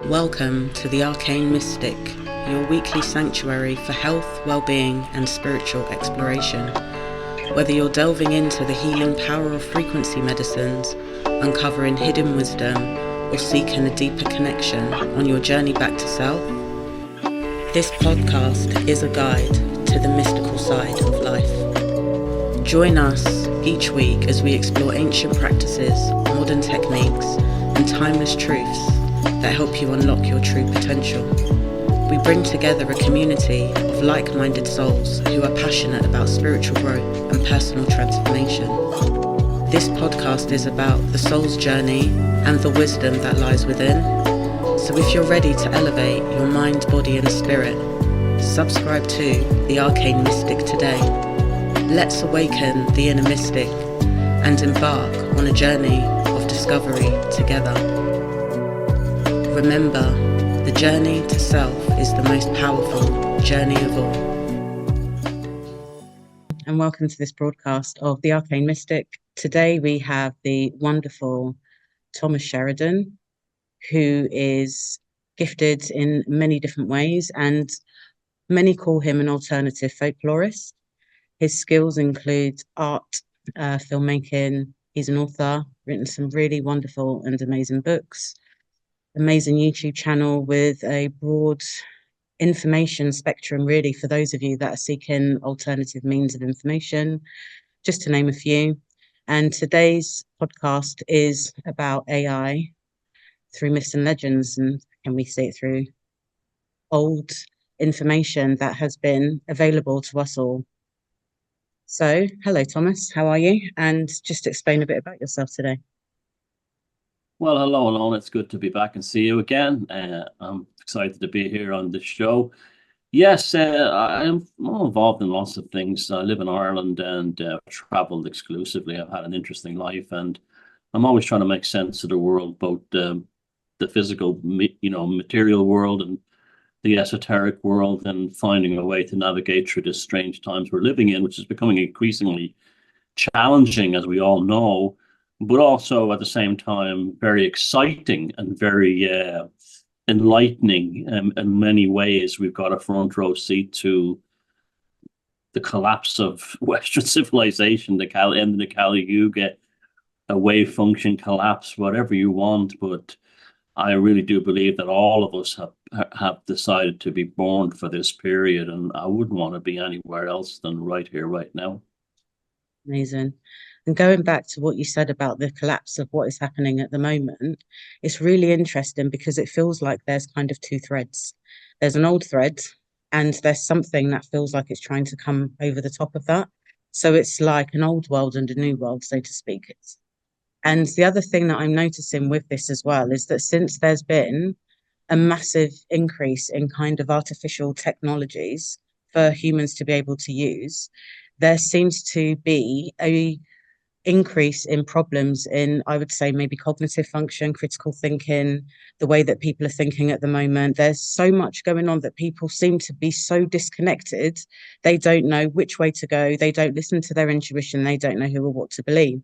Welcome to the ArcaneMystic, your weekly sanctuary for health, well-being and spiritual exploration. Whether you're delving into the healing power of frequency medicines, uncovering hidden wisdom, or seeking a deeper connection on your journey back to self, this podcast is a guide to the mystical side of life. Join us each week as we explore ancient practices, modern techniques, and timeless truths that help you unlock your true potential. We bring together a community of like-minded souls who are passionate about spiritual growth and personal transformation. This podcast is about the soul's journey and the wisdom that lies within. So if you're ready to elevate your mind, body and spirit, subscribe to the ArcaneMystic today. Let's awaken the inner mystic and embark on a journey of discovery together. Remember, the journey to self is the most powerful journey of all. And welcome to this broadcast of the Arcane Mystic. Today we have the wonderful Thomas Sheridan, who is gifted in many different ways, and many call him an alternative folklorist. His skills include art, filmmaking. He's an author, written some really wonderful and amazing books. Amazing YouTube channel with a broad information spectrum, really, for those of you that are seeking alternative means of information, just to name a few. And today's podcast is about AI through myths and legends, and can we see it through old information that has been available to us all. So, hello, Thomas, how are you? And just explain a bit about yourself today. Well, hello, Elona. It's good to be back and see you again. I'm excited to be here on the show. Yes, I'm involved in lots of things. I live in Ireland and traveled exclusively. I've had an interesting life, and I'm always trying to make sense of the world, both the physical, material world and the esoteric world, and finding a way to navigate through the strange times we're living in, which is becoming increasingly challenging, as we all know, but also at the same time very exciting and very enlightening in many ways. We've got a front row seat to the collapse of Western civilization, the end of the Kali Yuga, a wave function collapse, whatever you want. But I really do believe that all of us have decided to be born for this period, and I wouldn't want to be anywhere else than right here, right now. Amazing. And going back to what you said about the collapse of what is happening at the moment, it's really interesting because it feels like there's kind of two threads. There's an old thread and there's something that feels like it's trying to come over the top of that. So it's like an old world and a new world, so to speak. And the other thing that I'm noticing with this as well is that since there's been a massive increase in kind of artificial technologies for humans to be able to use, there seems to be a increase in problems in, I would say, maybe cognitive function, critical thinking, the way that people are thinking at the moment. There's so much going on that people seem to be so disconnected. They don't know which way to go. They don't listen to their intuition. They don't know who or what to believe.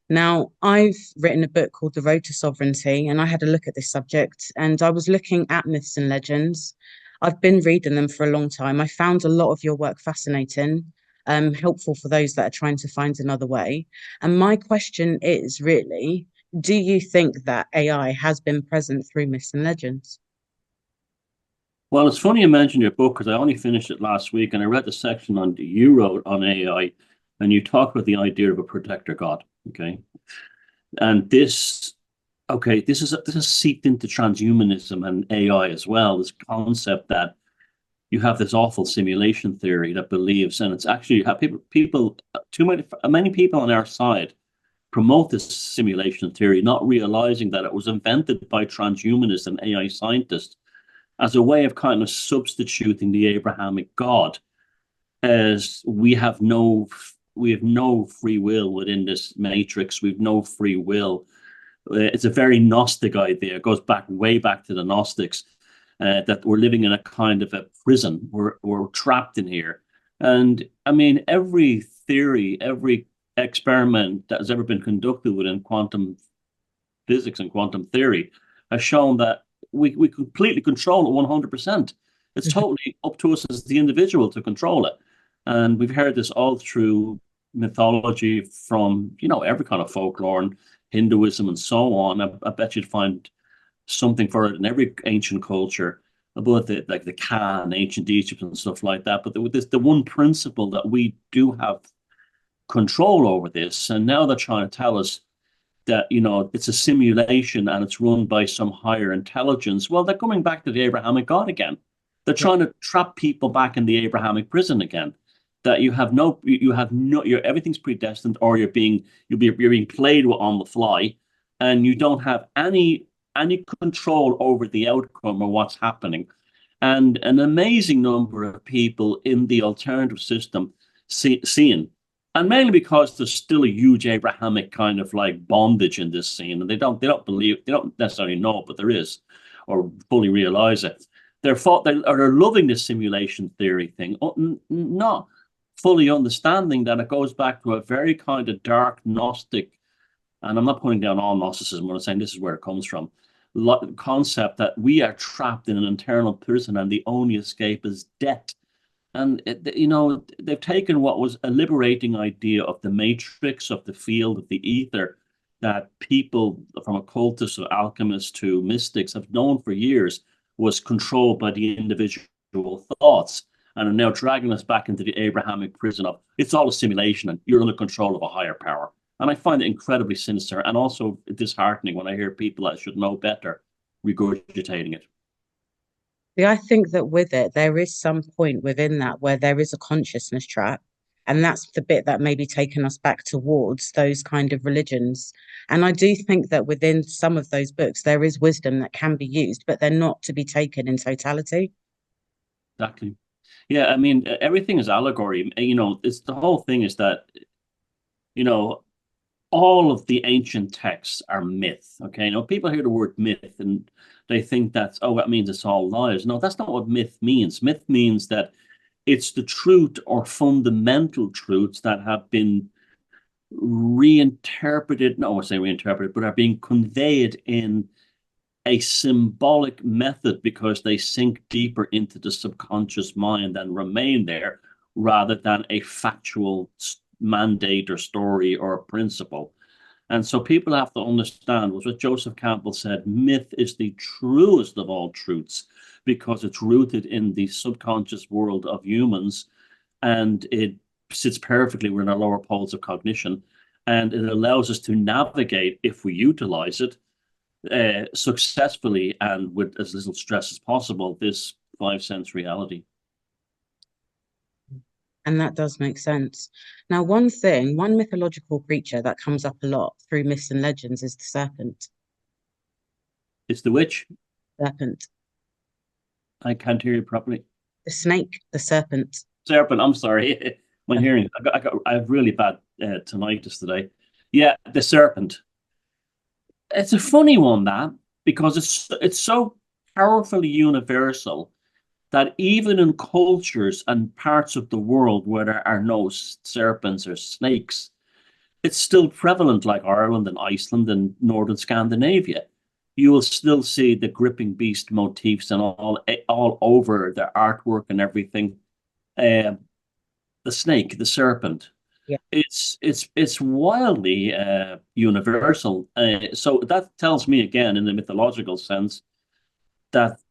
Now, I've written a book called The Road to Sovereignty, and I had a look at this subject, and I was looking at myths and legends. I've been reading them for a long time. I found a lot of your work fascinating, helpful for those that are trying to find another way. And my question is really, do you think that AI has been present through myths and legends? Well, it's funny you mentioned your book, because I only finished it last week, and I read the section on you wrote on AI, and you talk about the idea of a protector god. Okay, and this has seeped into transhumanism and AI as well. This concept that you have this awful simulation theory that believes, and it's actually many people on our side promote this simulation theory, not realizing that it was invented by transhumanists and AI scientists as a way of kind of substituting the Abrahamic God, as we have no free will within this matrix. We've no free will. It's a very Gnostic idea. It goes way back to the Gnostics. That we're living in a kind of a prison. We're trapped in here. And I mean, every theory, every experiment that has ever been conducted within quantum physics and quantum theory has shown that we completely control it 100%. It's totally up to us as the individual to control it. And we've heard this all through mythology from, every kind of folklore and Hinduism and so on. I bet you'd find something for it in every ancient culture about the Khan, ancient Egypt and stuff like that. But the one principle that we do have control over this, and now they're trying to tell us that it's a simulation and it's run by some higher intelligence. Well, they're coming back to the Abrahamic God again. They're trying to trap people back in the Abrahamic prison again. That everything's predestined, or you're being played with on the fly, and you don't have any control over the outcome or what's happening. And an amazing number of people in the alternative system seeing, and mainly because there's still a huge Abrahamic kind of like bondage in this scene, and they don't necessarily know it, but there is, or fully realize it. They're loving this simulation theory thing, not fully understanding that it goes back to a very kind of dark Gnostic, and I'm not putting down all Gnosticism, I'm saying this is where it comes from, concept that we are trapped in an internal prison and the only escape is death. And, they've taken what was a liberating idea of the matrix, of the field, of the ether, that people from occultists or alchemists to mystics have known for years was controlled by the individual thoughts, and are now dragging us back into the Abrahamic prison of it's all a simulation and you're under control of a higher power. And I find it incredibly sinister and also disheartening when I hear people that should know better regurgitating it. Yeah, I think that with it, there is some point within that where there is a consciousness trap. And that's the bit that may be taking us back towards those kind of religions. And I do think that within some of those books, there is wisdom that can be used, but they're not to be taken in totality. Exactly. Yeah, I mean, everything is allegory. It's the whole thing is that, all of the ancient texts are myth. Okay, people hear the word myth and they think that means it's all lies. No, that's not what myth means. Myth means that it's the truth or fundamental truths that have been reinterpreted. No, I say reinterpreted, but are being conveyed in a symbolic method because they sink deeper into the subconscious mind and remain there rather than a factual mandate or story or principle. And so people have to understand was what Joseph Campbell said, myth is the truest of all truths because it's rooted in the subconscious world of humans, and it sits perfectly within our lower poles of cognition, and it allows us to navigate, if we utilize it, successfully and with as little stress as possible, this 5 sense reality. And that does make sense. Now, one mythological creature that comes up a lot through myths and legends is the serpent. It's the witch? Serpent. I can't hear you properly. The snake, the serpent. Serpent, I'm sorry. My hearing, I have really bad tinnitus today. Yeah, the serpent. It's a funny one, that, because it's so powerfully universal that even in cultures and parts of the world where there are no serpents or snakes, it's still prevalent, like Ireland and Iceland and northern Scandinavia. You will still see the gripping beast motifs and all over the artwork and everything. The snake, the serpent. Yeah. It's wildly universal. So that tells me again, in the mythological sense, that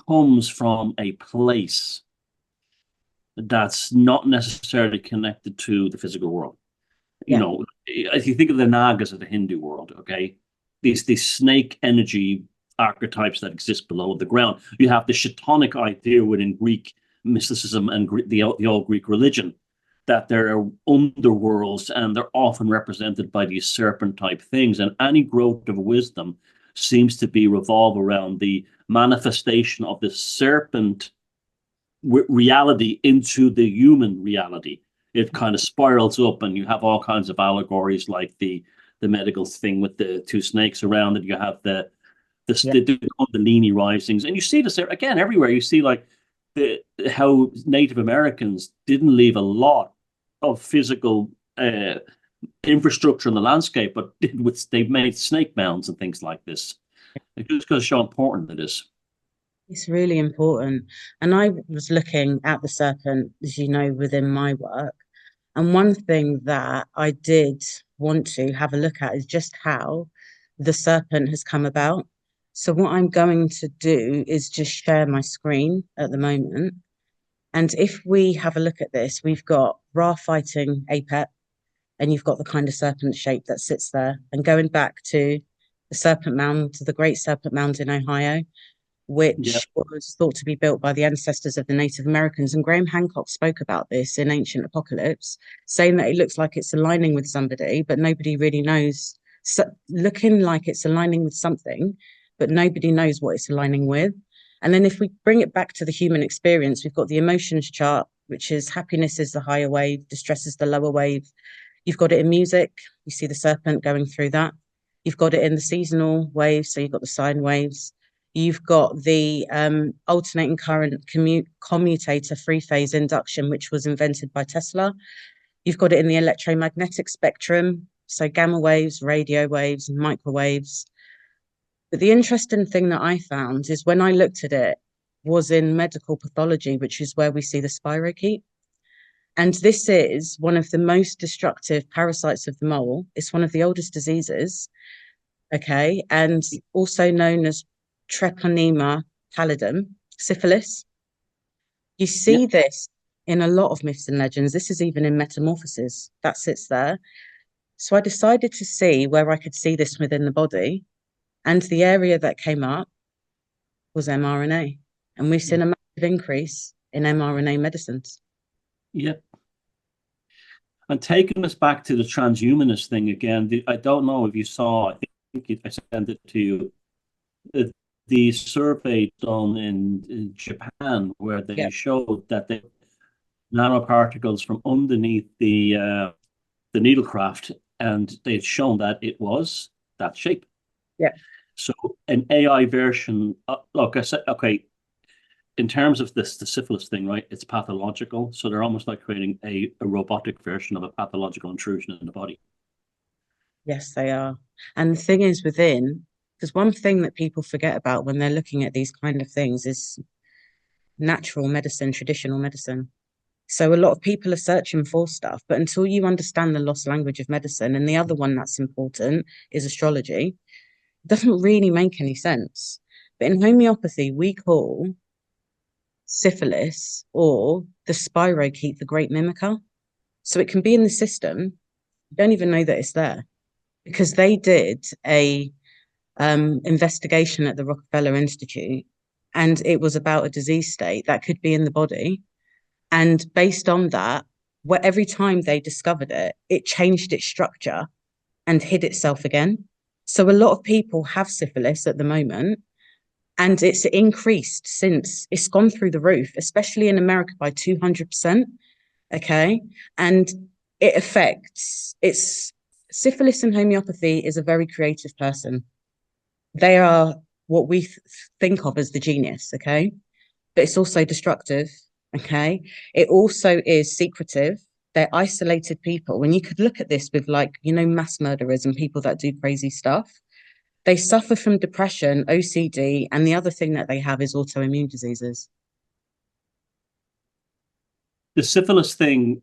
comes from a place that's not necessarily connected to the physical world. Yeah. If you think of the Nagas of the Hindu world, okay, these snake energy archetypes that exist below the ground. You have the Shatanic idea within Greek mysticism and the old Greek religion, that there are underworlds and they're often represented by these serpent type things, and any growth of wisdom seems to be revolve around the manifestation of the serpent reality into the human reality. It kind of spirals up, and you have all kinds of allegories, like the medical thing with the 2 snakes around it. You have the Kundalini risings, and you see this again everywhere. You see like how Native Americans didn't leave a lot of physical infrastructure in the landscape, but they've made snake mounds and things like this. It just goes to show how important it is. It's really important. And I was looking at the serpent, as you know, within my work. And one thing that I did want to have a look at is just how the serpent has come about. So, what I'm going to do is just share my screen at the moment. And if we have a look at this, we've got Ra fighting Apep, and you've got the kind of serpent shape that sits there. And going back to the Serpent Mound, the Great Serpent Mound in Ohio, Yeah, which was thought to be built by the ancestors of the Native Americans. And Graham Hancock spoke about this in Ancient Apocalypse, saying that it looks like it's aligning with somebody, but nobody really knows. So, looking like it's aligning with something, but nobody knows what it's aligning with. And then if we bring it back to the human experience, we've got the emotions chart, which is happiness is the higher wave, distress is the lower wave. You've got it in music. You see the serpent going through that. You've got it in the seasonal waves. So you've got the sine waves. You've got the alternating current commutator three phase induction, which was invented by Tesla. You've got it in the electromagnetic spectrum. So gamma waves, radio waves, and microwaves. But the interesting thing that I found is when I looked at it was in medical pathology, which is where we see the spirochete. And this is one of the most destructive parasites of the mole. It's one of the oldest diseases, okay, and also known as Treponema pallidum, syphilis. You yeah, see this in a lot of myths and legends. This is even in Metamorphoses that sits there. So I decided to see where I could see this within the body, and the area that came up was mRNA, and we've seen a massive increase in mRNA medicines. yeah. And taking us back to the transhumanist thing again, I don't know if you saw, I think I sent it to you, the survey done in Japan where Yeah. they showed that the nanoparticles from underneath the needlecraft, and they'd shown that it was that shape. Yeah. So an AI version, look, I said, okay, in terms of this, the syphilis thing, right? It's pathological. So they're almost like creating a robotic version of a pathological intrusion in the body. Yes, they are. And the thing is within, because one thing that people forget about when they're looking at these kind of things is natural medicine, traditional medicine. So a lot of people are searching for stuff, but until you understand the lost language of medicine, and the other one that's important is astrology, it doesn't really make any sense. But in homeopathy, we call syphilis or the spirochete the great mimicker. So it can be in the system. You don't even know that it's there because they did a investigation at the Rockefeller Institute, and it was about a disease state that could be in the body. And based on that, where every time they discovered it, it changed its structure and hid itself again. So a lot of people have syphilis at the moment, and it's increased since it's gone through the roof, especially in America by 200%. Okay. And it affects it's syphilis and homeopathy is a very creative person. They are what we think of as the genius, okay? But it's also destructive, okay? It also is secretive. They're isolated people. When you could look at this with, like, you know, mass murderers and people that do crazy stuff, they suffer from depression, OCD, and the other thing that they have is autoimmune diseases. The syphilis thing,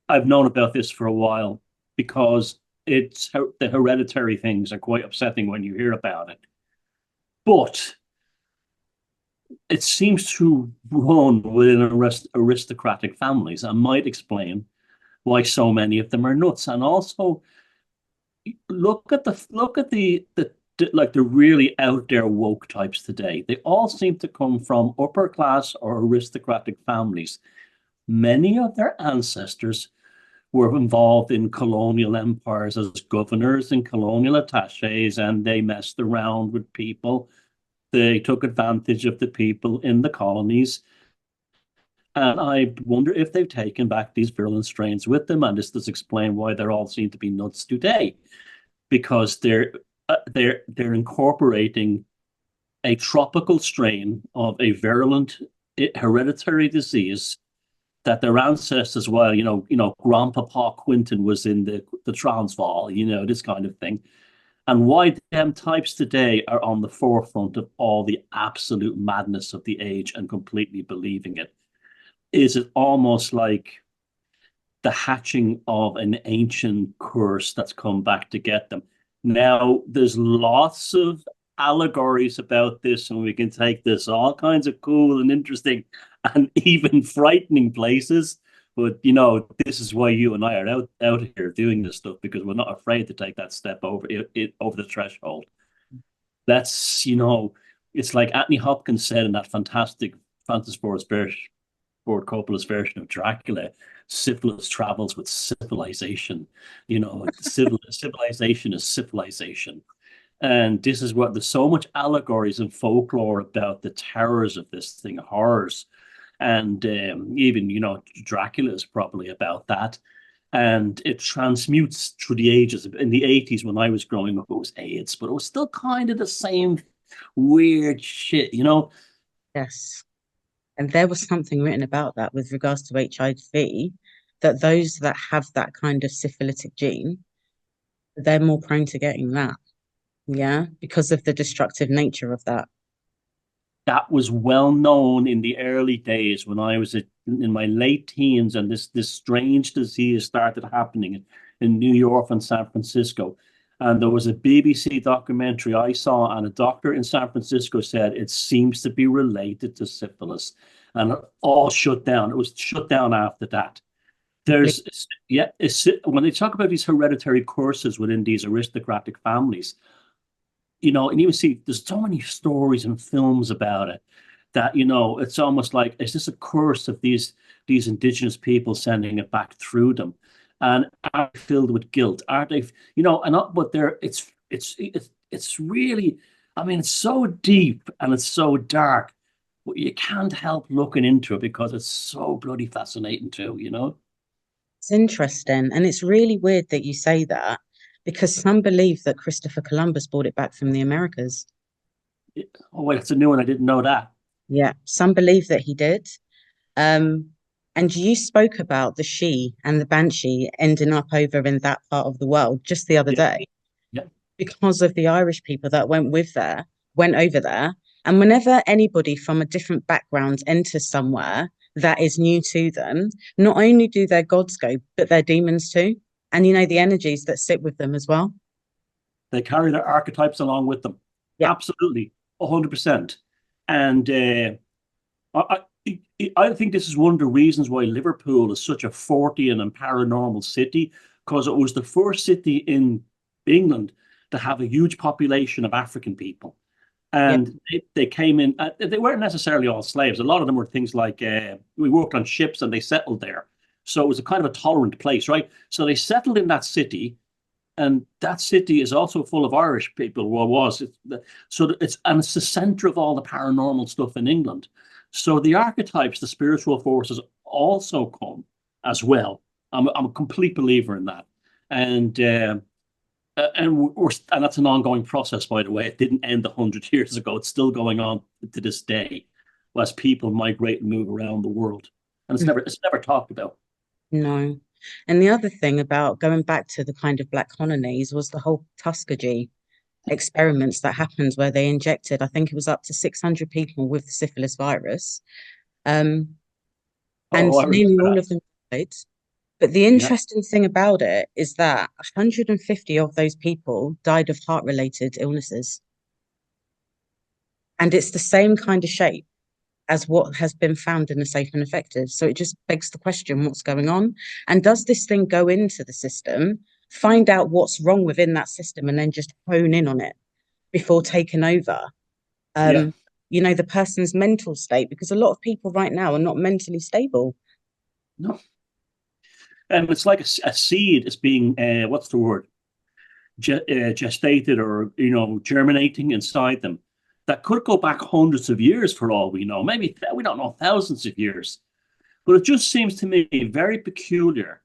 I've known about this for a while because it's the hereditary things are quite upsetting when you hear about it. But it seems to run within aristocratic families and might explain why so many of them are nuts. And also look at the like the really out there woke types today. They all seem to come from upper class or aristocratic families. Many of their ancestors were involved in colonial empires as governors and colonial attaches, and they messed around with people. They took advantage of the people in the colonies. And I wonder if they've taken back these virulent strains with them. And this does explain why they're all seen to be nuts today, because they're incorporating a tropical strain of a virulent hereditary disease that their ancestors, well, Grandpapa Quinton was in the Transvaal, this kind of thing. and why them types today are on the forefront of all the absolute madness of the age and completely believing it. Is it almost like the hatching of an ancient curse that's come back to get them? Now, there's lots of allegories about this, and we can take this all kinds of cool and interesting and even frightening places. But this is why you and I are out here doing this stuff, because we're not afraid to take that step over the threshold. That's it's like Anthony Hopkins said in that fantastic Francis Ford Coppola's version of Dracula. Syphilis travels with civilization. Civilization is civilization. And this is what there's so much allegories and folklore about the terrors of this thing, horrors. And even, Dracula is probably about that. And it transmutes through the ages. In the 80s, when I was growing up, it was AIDS, but it was still kind of the same weird shit, Yes. And there was something written about that with regards to HIV, that those that have that kind of syphilitic gene, they're more prone to getting that. Yeah, because of the destructive nature of that. That was well known in the early days when I was in my late teens, and this strange disease started happening in New York and San Francisco. And there was a BBC documentary I saw, and a doctor in San Francisco said it seems to be related to syphilis, and it all shut down. It was shut down after that. There's when they talk about these hereditary curses within these aristocratic families, and you see there's so many stories and films about it that it's almost like, is this a curse of these indigenous people sending it back through them, and are they filled with guilt? Are they, and not, but they're it's really, I mean, it's so deep and it's so dark, but you can't help looking into it because it's so bloody fascinating too. It's interesting. And it's really weird that you say that because some believe that Christopher Columbus brought it back from the Americas. Oh wait, it's a new one. I didn't know that. Yeah, some believe that he did. Um, and you spoke about the she and the banshee ending up over in that part of the world just the other Yeah, day yeah. because of the Irish people that went over there. And whenever anybody from a different background enters somewhere that is new to them, not only do their gods go, but their demons too. And the energies that sit with them as well. They carry their archetypes along with them. Yeah. Absolutely, 100%. And I, I think this is one of the reasons why Liverpool is such a Fortean and paranormal city, because it was the first city in England to have a huge population of African people. Yeah. And they came in, they weren't necessarily all slaves. A lot of them were things like, we worked on ships and they settled there. So it was a kind of a tolerant place, right? So they settled in that city, and that city is also full of Irish people. Well, it's the center of all the paranormal stuff in England. So the archetypes, the spiritual forces, also come as well. I'm a complete believer in that, and and that's an ongoing process, by the way. It didn't end 100 years ago. It's still going on to this day, as people migrate and move around the world, and it's never talked about. No. And the other thing about going back to the kind of black colonies was the whole Tuskegee experiments that happened where they injected, I think it was up to 600 people with the syphilis virus. Um, and Oh, I remember nearly all that. of them died. But the Yeah, interesting thing about it is that 150 of those people died of heart-related illnesses. And it's the same kind of shape as what has been found in the safe and effective. So it just begs the question, what's going on? And does this thing go into the system, find out what's wrong within that system, and then just hone in on it before taking over? yeah. The person's mental state, because a lot of people right now are not mentally stable. No, and it's like a seed is being, what's the word? Gestated, or germinating inside them, that could go back hundreds of years for all we know. Maybe we don't know, thousands of years. But it just seems to me very peculiar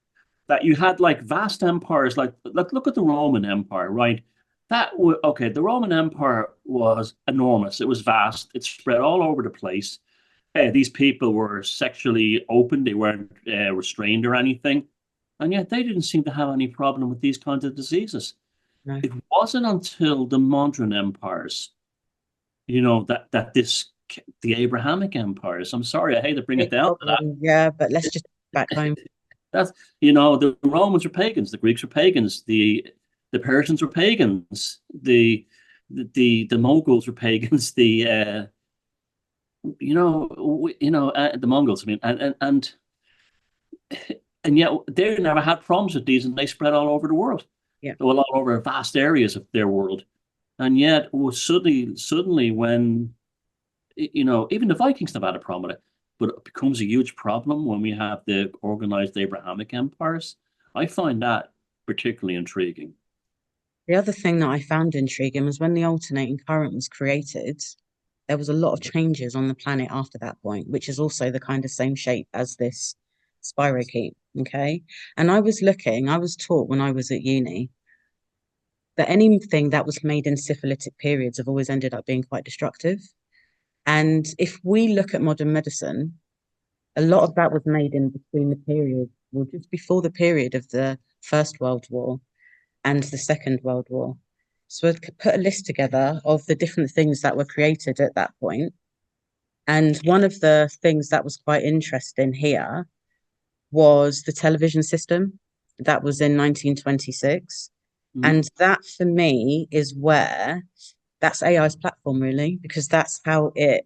that you had like vast empires, like look at the Roman Empire, right? Okay. The Roman Empire was enormous. It was vast. It spread all over the place. These people were sexually open. They weren't restrained or anything, and yet they didn't seem to have any problem with these kinds of diseases. No. it wasn't until the modern empires, the Abrahamic empires. I'm sorry, I hate to bring it Big down to problem. Yeah, but let's just back home. that's the Romans were pagans, the Greeks were pagans, the Persians were pagans, the Mongols were pagans, the Mongols. I mean, and yet they never had problems with these, and they spread all over the world, Yeah. well, all over vast areas of their world. And yet, suddenly, when even the Vikings never had a problem with it, but it becomes a huge problem when we have the organized Abrahamic empires. I find that particularly intriguing. The other thing that I found intriguing was when the alternating current was created, there was a lot of changes on the planet after that point, which is also the kind of same shape as this spirochete. Okay. And I was taught when I was at uni that anything that was made in syphilitic periods have always ended up being quite destructive. And if we look at modern medicine, a lot of that was made in between the period, well, just before the period of the First World War and the Second World War. So I could put a list together of the different things that were created at that point. And one of the things that was quite interesting here was the television system that was in 1926. Mhm. And that for me is where that's AI's platform, really, because that's how it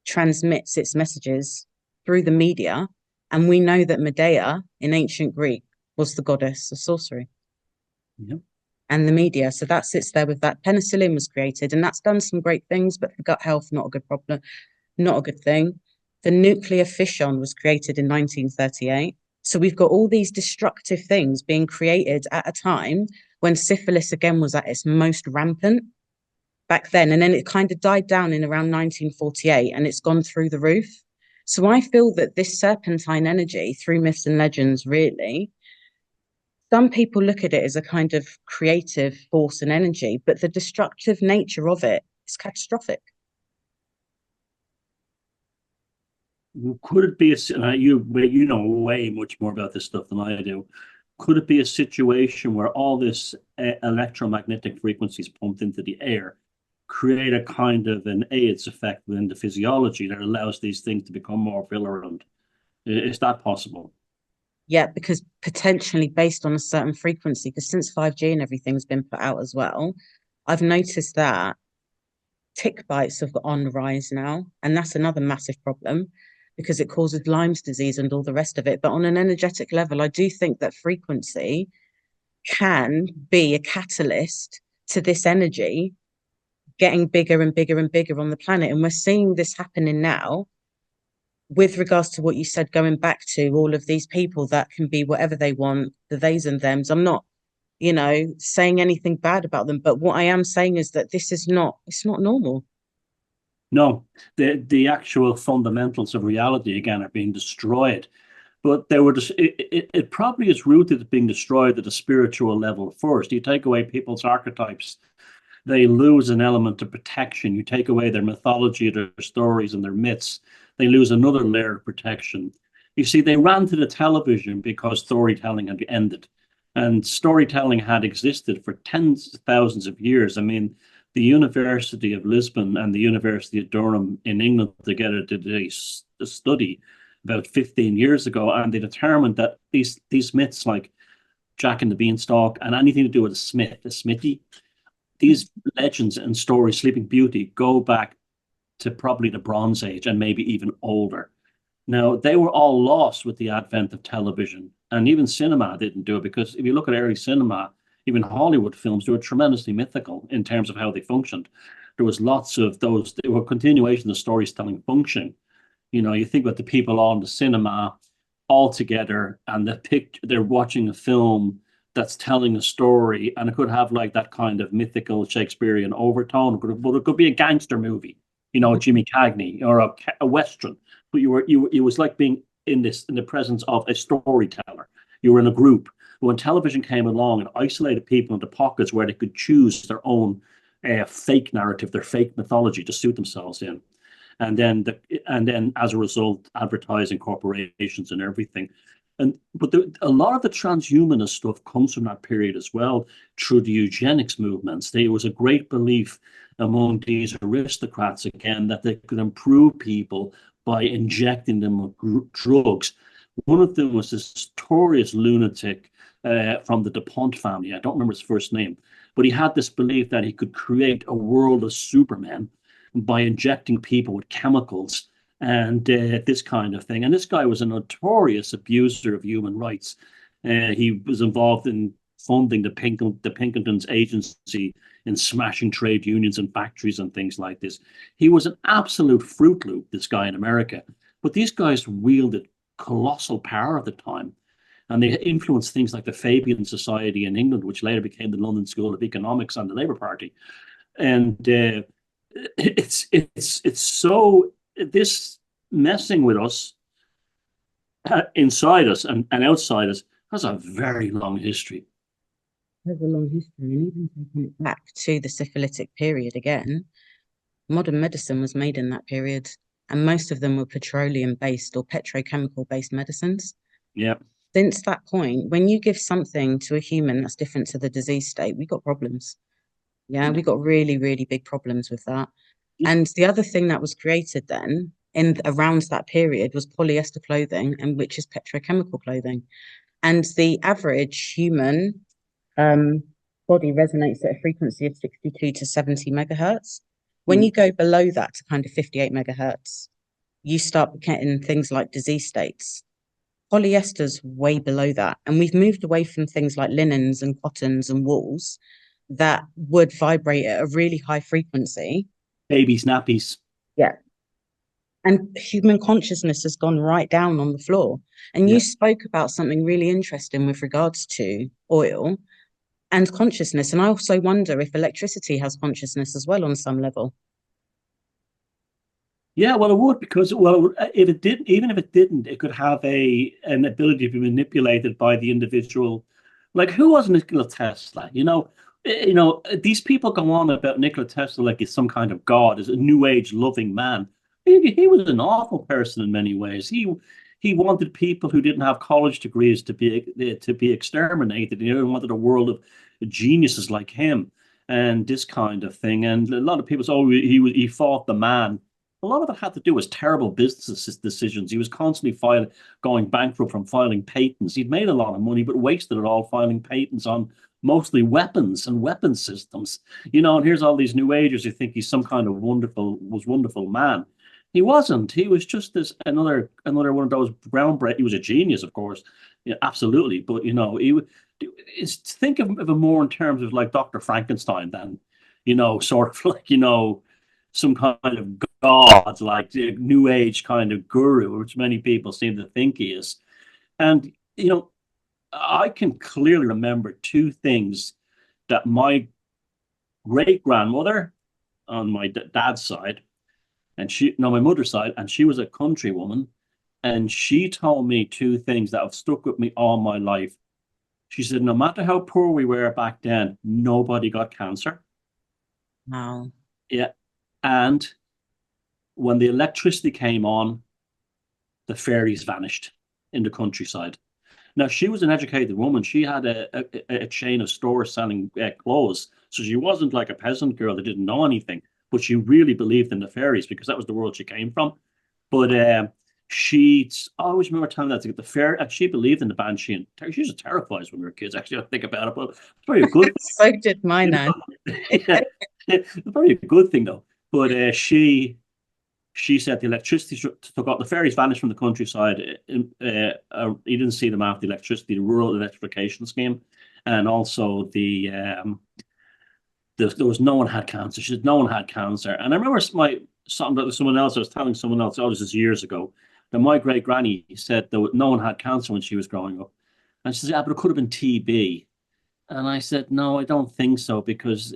transmits its messages through the media. And we know that Medea in ancient Greek was the goddess of sorcery Yeah. and the media. So that sits there with that. Penicillin was created, and that's done some great things, but for gut health, not a good problem, not a good thing. The nuclear fission was created in 1938. So we've got all these destructive things being created at a time when syphilis again was at its most rampant back then. And then it kind of died down in around 1948 and it's gone through the roof. So I feel that this serpentine energy through myths and legends, really, some people look at it as a kind of creative force and energy, but the destructive nature of it is catastrophic. Could it be you know way much more about this stuff than I do? Could it be a situation where all this electromagnetic frequencies pumped into the air create a kind of an AIDS effect within the physiology that allows these things to become more virulent? Is that possible? Yeah, because potentially based on a certain frequency, because since 5G and everything's been put out as well, I've noticed that tick bites have got on the rise now. And that's another massive problem because it causes Lyme's disease and all the rest of it. But on an energetic level, I do think that frequency can be a catalyst to this energy getting bigger and bigger and bigger on the planet. And we're seeing this happening now with regards to what you said, going back to all of these people that can be whatever they want, the theys and thems. I'm not, saying anything bad about them, but what I am saying is that it's not normal. No, the actual fundamentals of reality again are being destroyed. But they were just, it probably is rooted at being destroyed at a spiritual level first. You take away people's archetypes, they lose an element of protection. You take away their mythology, their stories, and their myths, they lose another layer of protection. You see, they ran to the television because storytelling had ended. And storytelling had existed for tens of thousands of years. I mean, the University of Lisbon and the University of Durham in England together did a study about 15 years ago, and they determined that these myths like Jack and the Beanstalk and anything to do with a smith, a smithy, these legends and stories, Sleeping Beauty, go back to probably the Bronze Age and maybe even older. Now, they were all lost with the advent of television, and even cinema didn't do it because if you look at early cinema, even Hollywood films, they were tremendously mythical in terms of how they functioned. There was lots of those, they were continuation of storytelling function. You think about the people all in the cinema all together and they're watching a film that's telling a story and it could have like that kind of mythical Shakespearean overtone, but it could be a gangster movie, Jimmy Cagney or a Western, but it was like being in the presence of a storyteller. You were in a group. But when television came along and isolated people into pockets where they could choose their own fake narrative, their fake mythology to suit themselves in, and then as a result, advertising corporations and everything. But a lot of the transhumanist stuff comes from that period as well, through the eugenics movements. There was a great belief among these aristocrats, again, that they could improve people by injecting them with drugs. One of them was this notorious lunatic from the DuPont family. I don't remember his first name, but he had this belief that he could create a world of supermen by injecting people with chemicals and this kind of thing. And this guy was a notorious abuser of human rights. He was involved in funding the Pinkertons agency in smashing trade unions and factories and things like this. He was an absolute Fruit Loop, this guy in America. But these guys wielded colossal power at the time. And they influenced things like the Fabian Society in England, which later became the London School of Economics and the Labour Party. And it's so, this messing with us inside us and outside us has a very long history. There's a long history, and even taking it back to the syphilitic period again, modern medicine was made in that period, and most of them were petroleum-based or petrochemical-based medicines. Yeah. Since that point, when you give something to a human that's different to the disease state, we got problems. Yeah, we got really, really big problems with that. And the other thing that was created then in around that period was polyester clothing, and which is petrochemical clothing. And the average human body resonates at a frequency of 62 to 70 megahertz. When you go below that to kind of 58 megahertz, you start getting things like disease states. Polyester's way below that. And we've moved away from things like linens and cottons and wools that would vibrate at a really high frequency. Babies, nappies. Yeah. And human consciousness has gone right down on the floor. And you spoke about something really interesting with regards to oil and consciousness. And I also wonder if electricity has consciousness as well on some level. Yeah, well, it would, because, well, if it didn't, even if it didn't, it could have an ability to be manipulated by the individual. Like, who was Nikola Tesla? These people go on about Nikola Tesla like he's some kind of god, as a new age loving man. He was an awful person in many ways. He wanted people who didn't have college degrees to be exterminated. He wanted a world of geniuses like him and this kind of thing. And a lot of people say, oh, he fought the man. A lot of it had to do with terrible business decisions. He was constantly going bankrupt from filing patents. He'd made a lot of money, but wasted it all filing patents on mostly weapons and weapon systems. And here's all these new agers who think he's some kind of wonderful man. He wasn't. He was just another one of those groundbreaking. He was a genius, of course, absolutely. But think of it more in terms of like Dr. Frankenstein than, sort of like some kind of god, like the new age kind of guru, which many people seem to think he is. And I can clearly remember two things that my great grandmother on my dad's side, and my mother's side, and she was a country woman, and she told me two things that have stuck with me all my life. She said, no matter how poor we were back then, nobody got cancer. Wow. Yeah. And when the electricity came on, the fairies vanished in the countryside. Now, she was an educated woman. She had a chain of stores selling clothes. So she wasn't like a peasant girl that didn't know anything, but she really believed in the fairies because that was the world she came from. But she always remember telling that to get the fair, and she believed in the banshee. And she was terrified when we were kids, actually, I think about it, but it's very good. So did my nan. Yeah, it's very a good thing, though. But she said the electricity took off. The fairies vanished from the countryside. You didn't see them after the electricity, the rural electrification scheme, and also there was no one had cancer. She said no one had cancer. And I remember something about someone else. I was telling someone else, this is years ago, that my great granny said that no one had cancer when she was growing up. And she said, yeah, but it could have been TB. And I said, no, I don't think so, because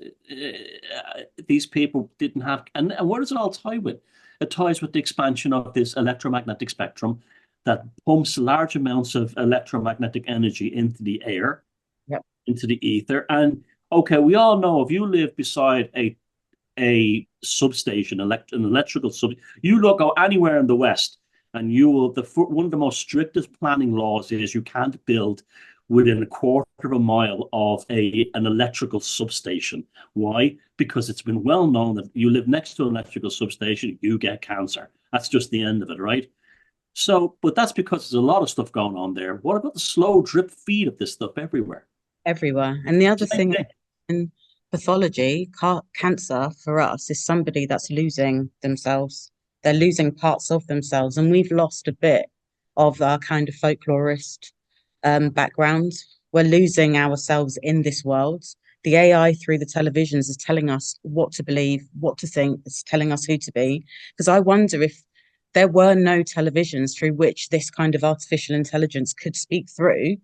these people didn't have. And where does it all tie with? It ties with the expansion of this electromagnetic spectrum that pumps large amounts of electromagnetic energy into the air, into the ether. And okay, we all know if you live beside a substation, an electrical sub, go anywhere in the West, and you will, one of the most strictest planning laws is you can't build within a quarter of a mile of an electrical substation. Why? Because it's been well known that you live next to an electrical substation, you get cancer. That's just the end of it, right? So, but that's because there's a lot of stuff going on there. What about the slow drip feed of this stuff everywhere? Everywhere. And the other Same thing thing. in pathology, cancer for us is somebody that's losing themselves. They're losing parts of themselves, and we've lost a bit of our kind of folklorist background. We're losing ourselves in this world. The AI through the televisions is telling us what to believe, what to think. It's telling us who to be. Because I wonder if there were no televisions through which this kind of artificial intelligence could speak through,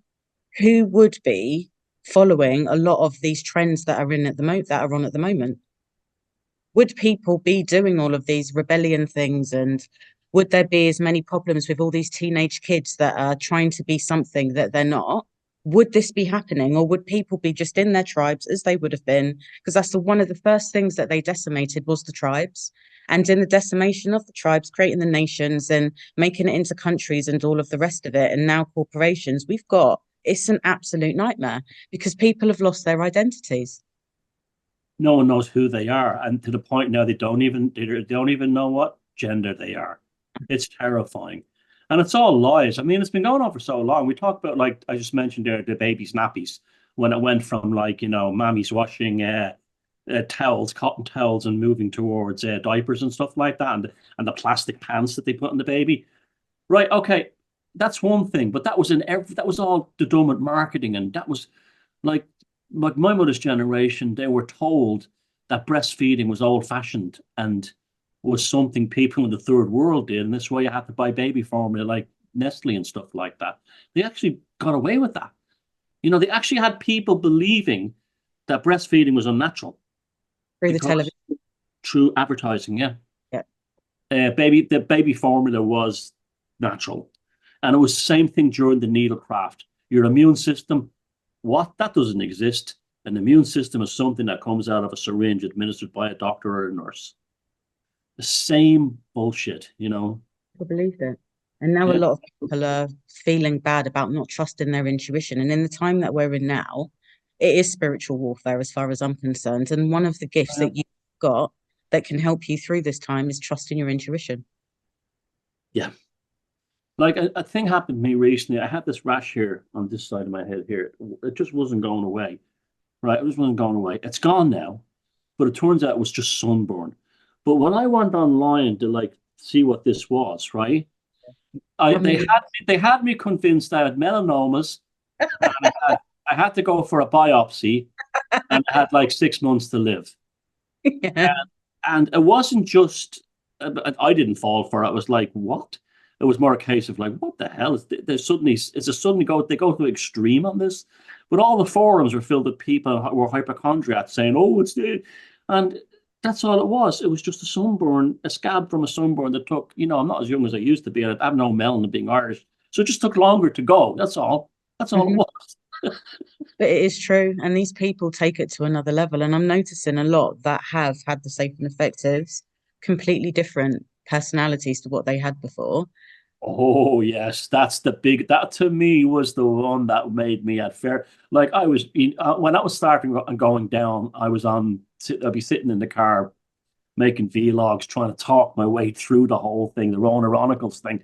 who would be following a lot of these trends that are in at the moment, that are on at the moment? Would people be doing all of these rebellion things, and would there be as many problems with all these teenage kids that are trying to be something that they're not? Would this be happening, or would people be just in their tribes as they would have been? Because that's one of the first things that they decimated was the tribes. And in the decimation of the tribes, creating the nations and making it into countries and all of the rest of it, and now corporations, it's an absolute nightmare because people have lost their identities. No one knows who they are, and to the point now they don't even know what gender they are. It's terrifying, and it's all lies. I mean, it's been going on for so long. We talk about, like I just mentioned there, the baby's nappies, when it went from, like, mammy's washing towels, cotton towels, and moving towards diapers and stuff like that, and the plastic pants that they put on the baby. Right? Okay, that's one thing, but that was that was all the dormant marketing, and that was like my mother's generation. They were told that breastfeeding was old fashioned and was something people in the third world did, and that's why you had to buy baby formula like Nestle and stuff like that. They actually got away with that. They actually had people believing that breastfeeding was unnatural Through the because television. through advertising, yeah. Yeah. The baby formula was natural. And it was the same thing during the needlecraft. Your immune system, what? That doesn't exist. An immune system is something that comes out of a syringe administered by a doctor or a nurse. The same bullshit. I believed it. And now a Yeah. lot of people are feeling bad about not trusting their intuition. And in the time that we're in now, it is spiritual warfare as far as I'm concerned. And one of the gifts Yeah. that you've got that can help you through this time is trusting your intuition. Yeah. Like a thing happened to me recently. I had this rash here on this side of my head here. It just wasn't going away. Right? It just wasn't going away. It's gone now, but it turns out it was just sunburn. But when I went online to, like, see what this was, right? Tell They me. had me convinced I had melanomas, and I had to go for a biopsy, and I had like 6 months to live. Yeah. And it wasn't just I didn't fall for it. I was like, what? It was more a case of like, what the hell is there's suddenly they go to extreme on this, but all the forums were filled with people who were hypochondriacs saying, oh, it's the, and that's all it was. It was just a sunburn, a scab from a sunburn that took. I'm not as young as I used to be, and I have no melanin being Irish, so it just took longer to go. That's all. That's all it was. But it is true. And these people take it to another level. And I'm noticing a lot that have had the safe and effectives, completely different personalities to what they had before. Oh yes, that to me was the one that made me at fair. Like I was when I was starting and going down, I'd be sitting in the car making vlogs, trying to talk my way through the whole thing, the Rona Chronicles thing.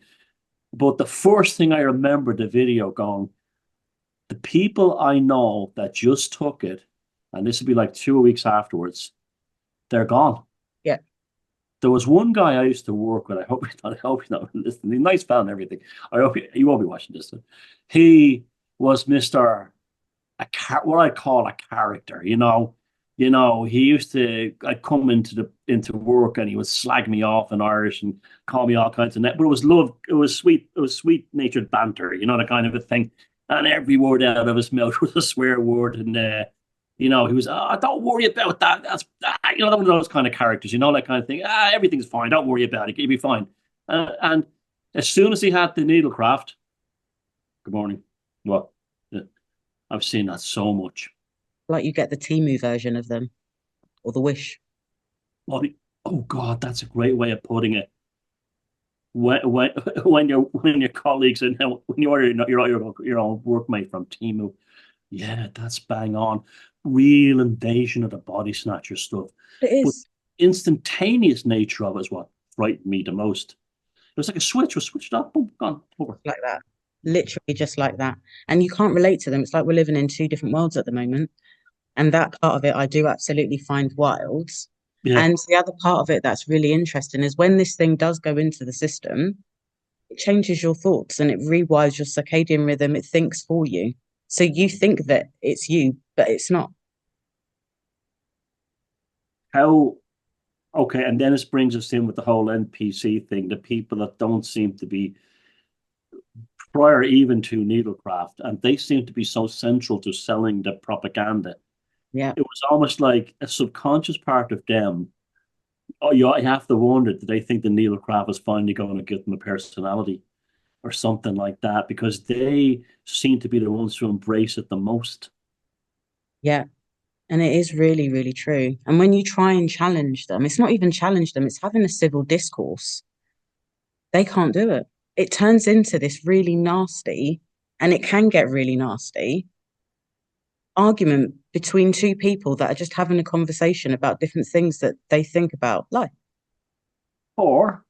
But the first thing I remember the video going, the people I know that just took it, and this would be like 2 weeks afterwards, they're gone. Yeah. There was one guy I used to work with. I hope he's not listening. He's a nice pal and everything. I hope he won't be watching this. He was Mister what I call a character. He used to, I'd come into work and he would slag me off in Irish and call me all kinds of net. But it was love. It was sweet. It was sweet natured banter. The kind of a thing. And every word out of his mouth was a swear word. And he was, don't worry about that. That's, one of those kind of characters, that kind of thing. Everything's fine. Don't worry about it. You'll be fine. And as soon as he had the needlecraft, good morning. Well, yeah, I've seen that so much. Like you get the Timu version of them or the Wish. Oh God, that's a great way of putting it. when when your colleagues and when you're your own workmate from Timu, yeah, that's bang on. Real invasion of the body snatcher stuff. It But is instantaneous nature of it is what frightened me the most. It was like a switch was switched up, boom, gone, over. like that, literally just like that. And you can't relate to them. It's like we're living in two different worlds at the moment. And that part of it, I do absolutely find wild. Yeah. And the other part of it that's really interesting is when this thing does go into the system, it changes your thoughts and it rewires your circadian rhythm. It thinks for you. So you think that it's you, but it's not. How okay, and then this brings us in with the whole NPC thing, the people that don't seem to be prior even to needlecraft, and they seem to be so central to selling the propaganda. Yeah. It was almost like a subconscious part of them. Oh, you have to wonder, do they think the needlecraft is finally going to give them a personality or something like that? Because they seem to be the ones who embrace it the most. Yeah. And it is really, really true. And when you try and challenge them, it's not even challenge them, it's having a civil discourse. They can't do it. It turns into this really nasty, and it can get really nasty argument between two people that are just having a conversation about different things that they think about life. Or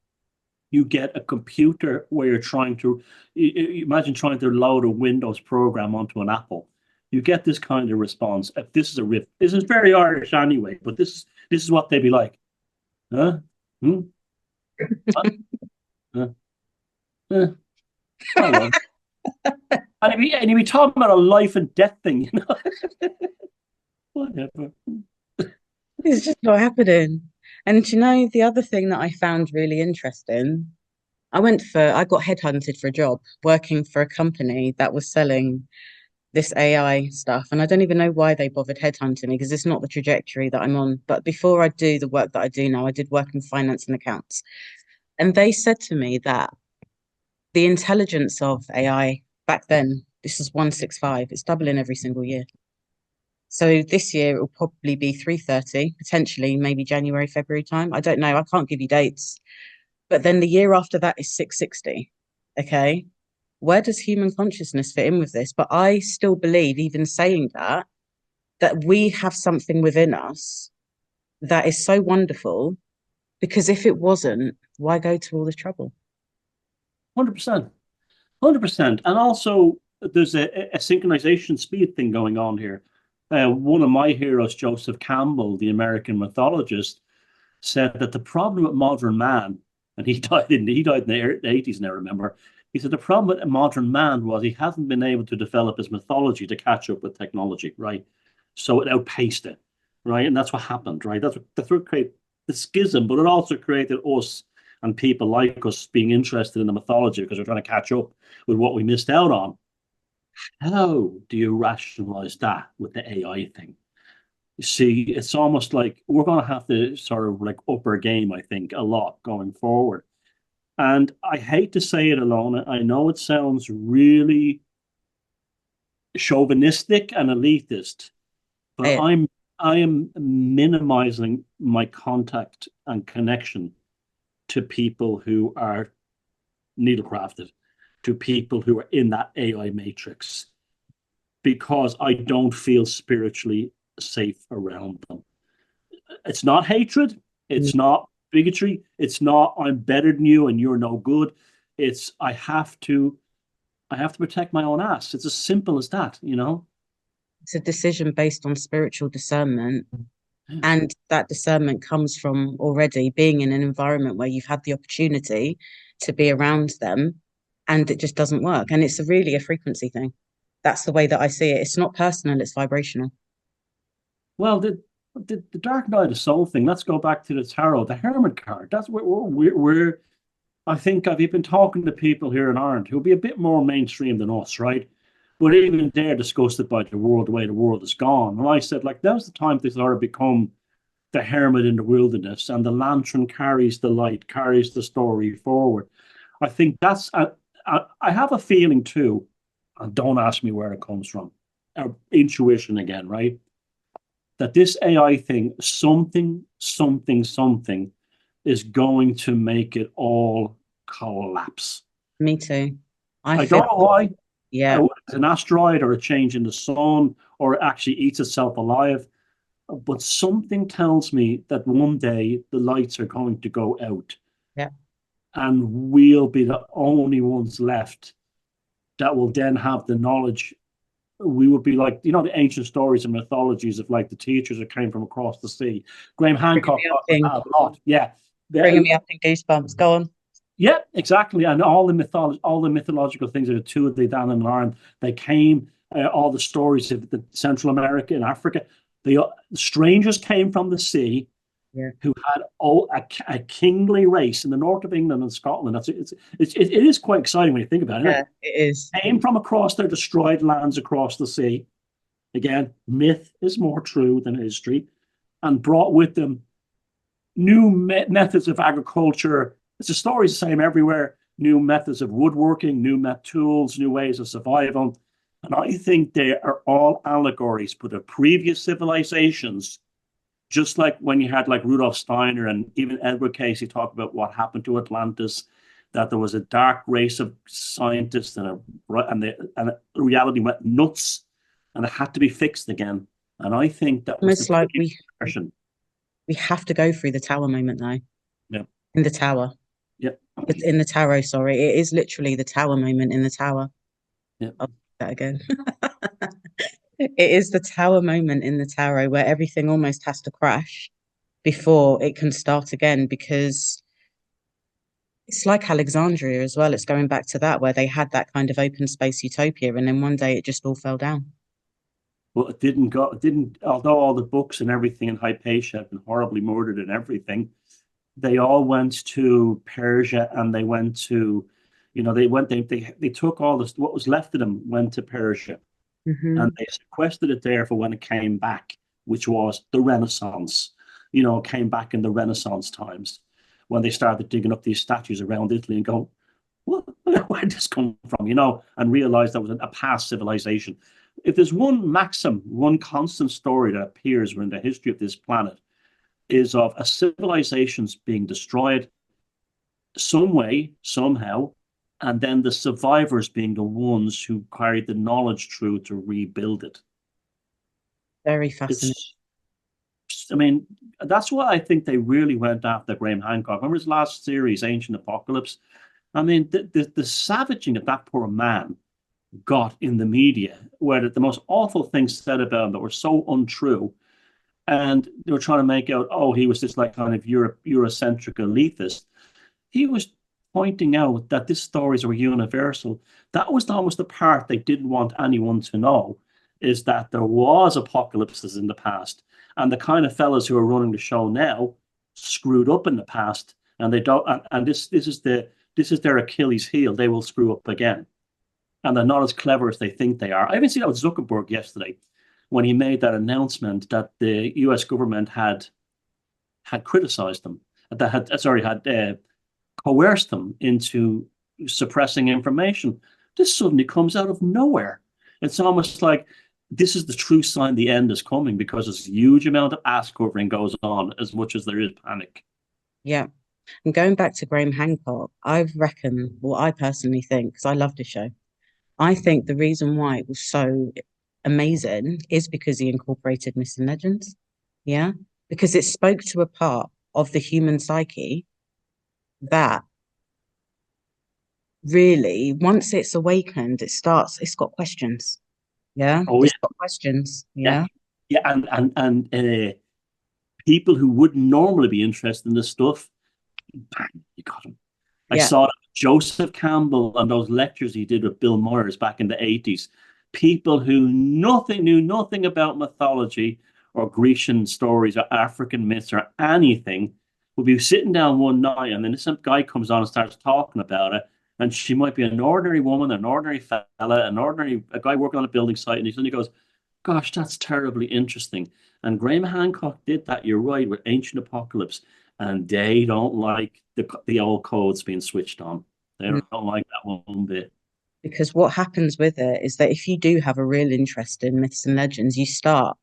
you get a computer where you're trying to imagine trying to load a Windows program onto an Apple. You get this kind of response. If this is a riff, this is very Irish anyway, but this is what they'd be like. Huh? Hmm? Huh? Huh? Huh? Oh well. And he'd be talking about a life and death thing, you know. Whatever. It's just not happening. And you know, the other thing that I found really interesting, I got headhunted for a job working for a company that was selling this AI stuff. And I don't even know why they bothered headhunting me because it's not the trajectory that I'm on. But before I do the work that I do now, I did work in finance and accounts. And they said to me that the intelligence of AI back then, this is 165, it's doubling every single year. So this year it will probably be 330, potentially maybe January, February time. I don't know. I can't give you dates. But then the year after that is 660. Okay. Where does human consciousness fit in with this? But I still believe, even saying that, that we have something within us that is so wonderful because if it wasn't, why go to all this trouble? 100%. 100%. And also, there's a synchronization speed thing going on here. One of my heroes, Joseph Campbell, the American mythologist, said that the problem with modern man, and he died in the 80s, now remember, he said the problem with modern man was he hasn't been able to develop his mythology to catch up with technology, right? So it outpaced it, right? And that's what happened, right? That's what created the schism, but it also created us and people like us being interested in the mythology because we're trying to catch up with what we missed out on. How do you rationalize that with the AI thing? You see, it's almost like we're going to have to sort of like up our game, I think, a lot going forward. And I hate to say it, Elona. I know it sounds really chauvinistic and elitist, but Eh, I am minimizing my contact and connection to people who are needlecrafted, to people who are in that AI matrix, because I don't feel spiritually safe around them. It's not hatred. mm, It's not bigotry. It's not I'm better than you and you're no good. It's I have to protect my own ass. It's as simple as that, you know? it's a decision based on spiritual discernment. Yeah. And that discernment comes from already being in an environment where you've had the opportunity to be around them and it just doesn't work. And it's really a frequency thing. That's the way that I see it. It's not personal, it's vibrational. Well, the Dark Knight of Soul thing. Let's go back to the tarot, the Hermit card. That's where we're I think I've been talking to people here in Ireland who'll be a bit more mainstream than us, right? But even they're disgusted by the world, the way the world has gone. And I said, like, now's the time to sort of become the hermit in the wilderness, and the lantern carries the light, carries the story forward. I think I have a feeling too, and don't ask me where it comes from, intuition again, right? That this AI thing, something is going to make it all. collapse. Me too. I I feel, don't know why. yeah, It's an asteroid or a change in the sun, or it actually eats itself alive. But something tells me that one day the lights are going to go out yeah. and we'll be the only ones left that will then have the knowledge. We would be like, the ancient stories and mythologies of like the teachers that came from across the sea. Graham Bringing Hancock me up talked in, about that a lot. Yeah. bringing me up in goosebumps. Go on. Yeah, exactly. And all the mythological things that are two of the down in Ireland, they came, all the stories of the Central America and Africa. The strangers came from the sea Yeah, who had a kingly race in the north of England and Scotland. It is quite exciting when you think about it, isn't yeah, it? it is. Came from across their destroyed lands across the sea. Again, myth is more true than history, and brought with them new methods of agriculture. It's the story's the same everywhere. New methods of woodworking, new tools, new ways of survival. And I think they are all allegories for the previous civilizations, just like when you had like Rudolf Steiner and even Edward Casey talk about what happened to Atlantis, that there was a dark race of scientists and reality went nuts and it had to be fixed again. And I think that was the Almost like previous version. we have to go through the tower moment though. Yeah. In the tower. Yeah. It's in the tarot, sorry. It is literally the tower moment in the tower. Yeah. I'll do that again. It is the tower moment in the tarot where everything almost has to crash before it can start again, because it's like Alexandria as well. It's going back to that where they had that kind of open space utopia, and then one day it just all fell down. But it didn't, although all the books and everything in Hypatia have been horribly murdered and everything, they all went to Persia and they went to, they took all this, what was left of them went to Persia and Hmm. they sequestered it there for when it came back, which was the Renaissance, came back in the Renaissance times when they started digging up these statues around Italy and going, where did this come from, and realized that was a past civilization. If there's one maxim, one constant story that appears in the history of this planet, is of a civilization's being destroyed some way, somehow, and then the survivors being the ones who carried the knowledge through to rebuild it. Very fascinating. It's, I mean, that's why I think they really went after Graham Hancock. Remember his last series, Ancient Apocalypse? I mean, the savaging of that poor man got in the media, where the most awful things said about him that were so untrue. And they were trying to make out, oh, he was this like kind of Eurocentric elitist. He was pointing out that these stories were universal. That was almost the part they didn't want anyone to know, is that there was apocalypses in the past. And the kind of fellas who are running the show now screwed up in the past. And they don't, and this is their Achilles heel. They will screw up again. And they're not as clever as they think they are. I even seen that with Zuckerberg yesterday when he made that announcement that the US government had criticized them, that had coerced them into suppressing information. This suddenly comes out of nowhere. It's almost like this is the true sign the end is coming, because there's a huge amount of ass covering goes on as much as there is panic. Yeah. And going back to Graham Hancock, I reckon, well, I personally think, because I love the show, I think the reason why it was so amazing is because he incorporated myths and legends. Yeah. Because it spoke to a part of the human psyche that really, once it's awakened, it's got questions. Yeah. Oh It's yeah, got questions. yeah, Yeah. yeah, and people who wouldn't normally be interested in this stuff, bang, you got them. I Yeah. saw Joseph Campbell and those lectures he did with Bill Myers back in the 80s. People who knew nothing about mythology or Grecian stories or African myths or anything would be sitting down one night, and then some guy comes on and starts talking about it. And she might be an ordinary woman, an ordinary fella, a guy working on a building site, and he suddenly goes, "Gosh, that's terribly interesting." And Graham Hancock did that. You're right, with Ancient Apocalypse, and they don't like the old codes being switched on. They Mm. don't like that one bit. Because what happens with it is that if you do have a real interest in myths and legends, you start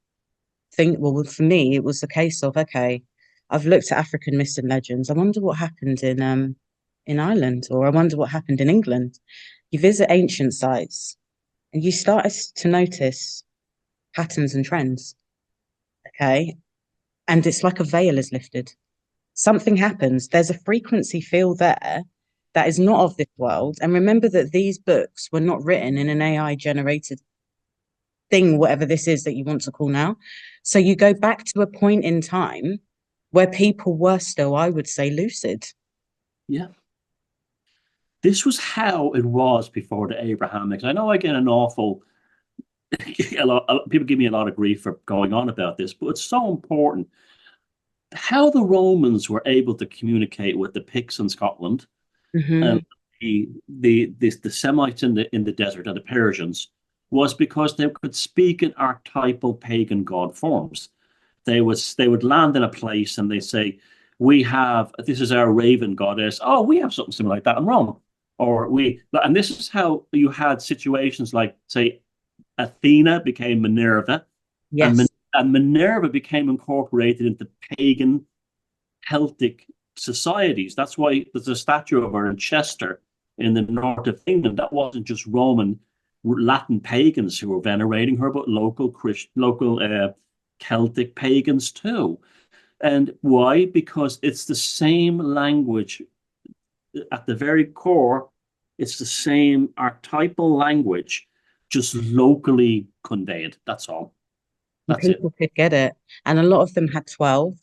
well, for me, it was the case of, okay, I've looked at African myths and legends. I wonder what happened in Ireland, or I wonder what happened in England. You visit ancient sites and you start to notice patterns and trends. Okay. And it's like a veil is lifted. Something happens. There's a frequency field there that is not of this world. And remember that these books were not written in an AI generated thing, whatever this is that you want to call now. So you go back to a point in time where people were still, I would say, lucid. Yeah. This was how it was before the Abrahamics. I know I get an awful people give me a lot of grief for going on about this, but it's so important. How the Romans were able to communicate with the Picts in Scotland and the Semites in the desert and the Persians was because they could speak in archetypal pagan god forms. They would land in a place and they say, "We have this is our raven goddess. Oh, we have something similar like that in Rome." And this is how you had situations like, say, Athena became Minerva, Yes. and Minerva became incorporated into pagan Celtic societies. That's why there's a statue of her in Chester in the north of England. That wasn't just Roman, Latin pagans who were venerating her, but local Celtic pagans too. And why? Because it's the same language at the very core. It's the same archetypal language, just locally conveyed. That's all. That's people could get it. And a lot of them had 12.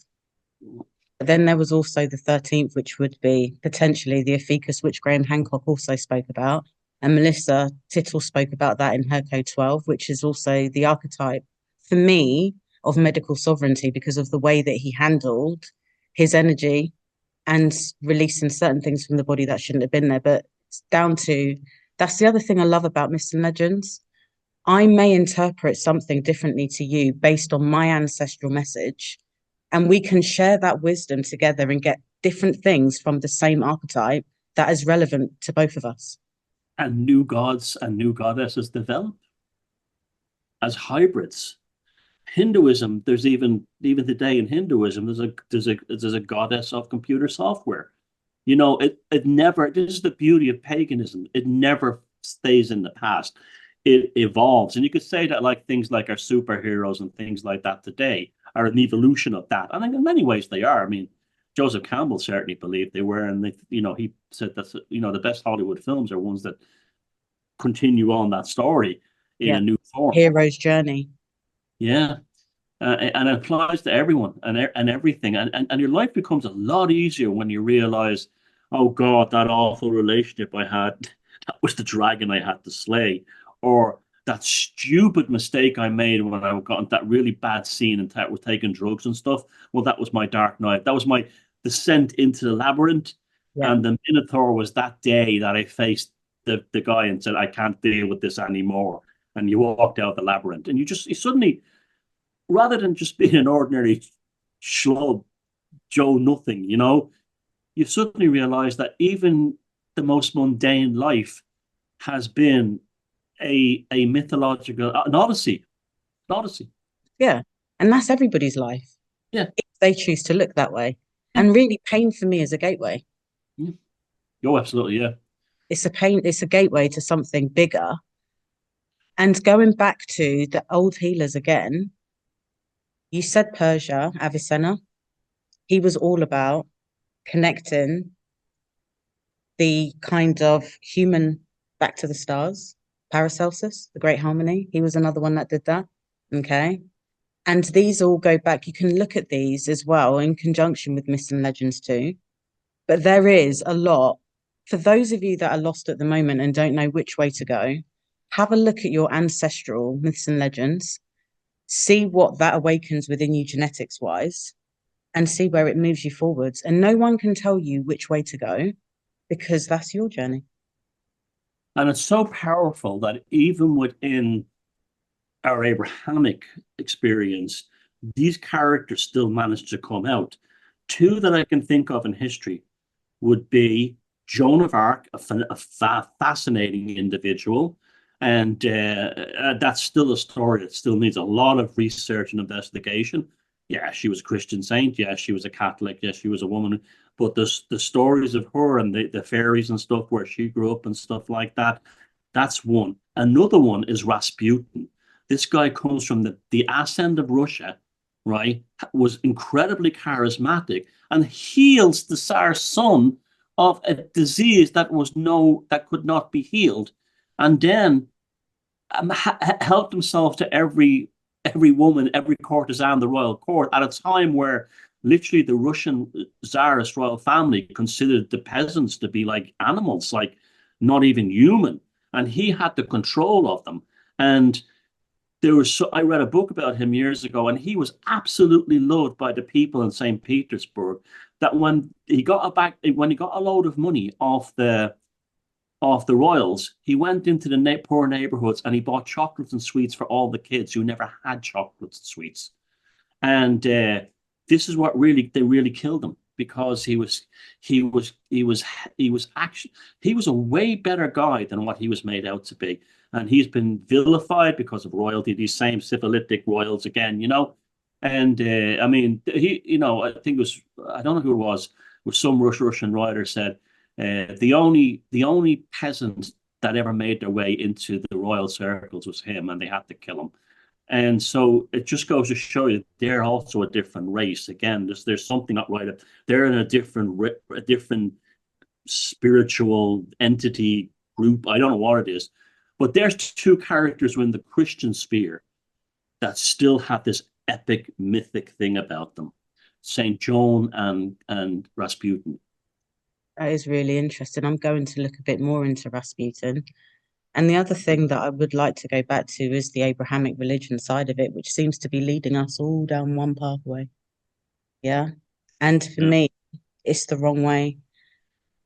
But then there was also the 13th, which would be potentially the Ophiuchus, which Graham Hancock also spoke about. And Melissa Tittle spoke about that in her code 12, which is also the archetype, for me, of medical sovereignty because of the way that he handled his energy and releasing certain things from the body that shouldn't have been there. But it's down to, that's the other thing I love about myths and legends. I may interpret something differently to you based on my ancestral message, and we can share that wisdom together and get different things from the same archetype that is relevant to both of us. And new gods and new goddesses develop as hybrids. Hinduism, there's even today in Hinduism, there's a goddess of computer software. You know, it never. This is the beauty of paganism. It never stays in the past. It evolves, and you could say that like things like our superheroes and things like that today are an evolution of that. I think in many ways they are. I mean, Joseph Campbell certainly believed they were, and he said that the best Hollywood films are ones that continue on that story in a new form. Hero's journey. Yeah. And it applies to everyone and everything. And your life becomes a lot easier when you realize, oh God, that awful relationship I had, that was the dragon I had to slay. Or that stupid mistake I made when I got into that really bad scene and was taking drugs and stuff. Well, that was my dark night. That was my descent into the labyrinth. Yeah. And the Minotaur was that day that I faced the guy and said, I can't deal with this anymore. And you walked out the labyrinth. And you suddenly, rather than just being an ordinary schlub, Joe Nothing, you suddenly realize that even the most mundane life has been a mythological, an odyssey. Yeah. And that's everybody's life. Yeah. If they choose to look that way. Yeah. And really, pain for me is a gateway. Yeah. Oh, absolutely, yeah. It's a gateway to something bigger. And going back to the old healers again, you said Persia, Avicenna. He was all about connecting the kind of human back to the stars. Paracelsus, the Great Harmony, he was another one that did that. Okay. And these all go back. You can look at these as well in conjunction with myths and legends too. But there is a lot. For those of you that are lost at the moment and don't know which way to go, have a look at your ancestral myths and legends. See what that awakens within you genetics wise and see where it moves you forwards. And no one can tell you which way to go because that's your journey. And it's so powerful that even within our Abrahamic experience, these characters still manage to come out. Two that I can think of in history would be Joan of Arc, a fascinating individual. And that's still a story that still needs a lot of research and investigation. Yeah, she was a Christian saint. Yeah, she was a Catholic. Yeah, she was a woman. But the stories of her and the fairies and stuff where she grew up and stuff like that, that's one. Another one is Rasputin. This guy comes from the ass end of Russia, right? Was incredibly charismatic and heals the Tsar's son of a disease that could not be healed, and then helped himself to every woman, every courtesan in the royal court at a time where literally the Russian Tsarist royal family considered the peasants to be like animals, like not even human. And he had the control of them. And I read a book about him years ago, and he was absolutely loved by the people in St. Petersburg. That when he got a load of money off the royals, he went into the poor neighborhoods and he bought chocolates and sweets for all the kids who never had chocolates and sweets. And this is what they really killed him, because he was actually he was a way better guy than what he was made out to be. And he's been vilified because of royalty, these same syphilitic royals again, you know. And I mean, I think it was, I don't know who it was some Russian writer said, the only peasant that ever made their way into the royal circles was him, and they had to kill him. And so it just goes to show you they're also a different race. Again, there's something not right. They're in a different spiritual entity group. I don't know what it is, but there's two characters within the Christian sphere that still have this epic mythic thing about them: Saint John and Rasputin. That is really interesting. I'm going to look a bit more into Rasputin. And the other thing that I would like to go back to is the Abrahamic religion side of it, which seems to be leading us all down one pathway. Yeah. And for Yeah. me, it's the wrong way.